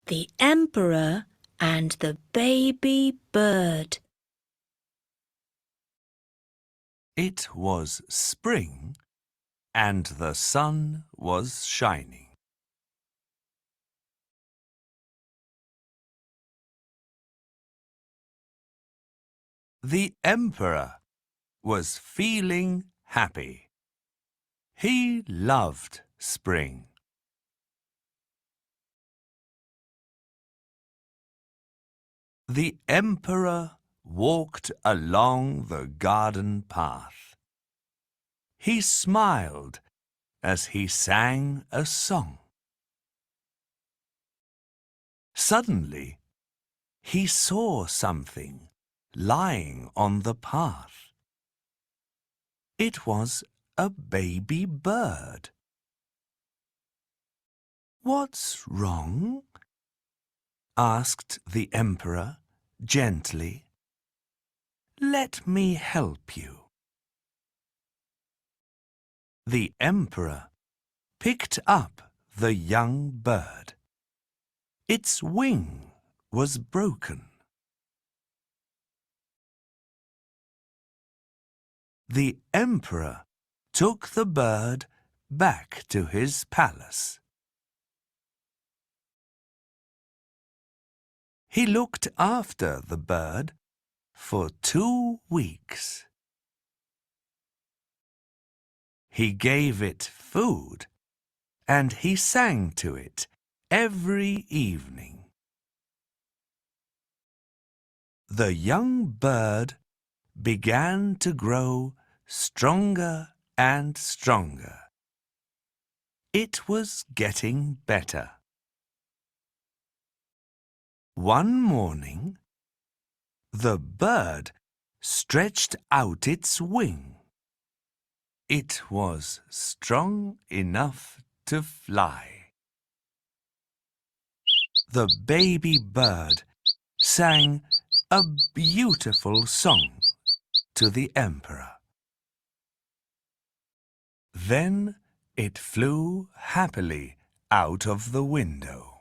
The Emperor and the Baby Bird. It was spring, and the sun was shining. The Emperor was feeling happy. He loved spring. The Emperor walked along the garden path. He smiled as he sang a song. Suddenly, he saw something lying on the path. It was a baby bird. "What's wrong?" asked the Emperor gently. "Let me help you." The Emperor picked up the young bird. Its wing was broken. The Emperor took the bird back to his palace. He looked after the bird for 2 weeks. He gave it food, and he sang to it every evening. The young bird began to grow stronger and stronger. It was getting better. One morning, the bird stretched out its wing. It was strong enough to fly. The baby bird sang a beautiful song to the Emperor. Then it flew happily out of the window.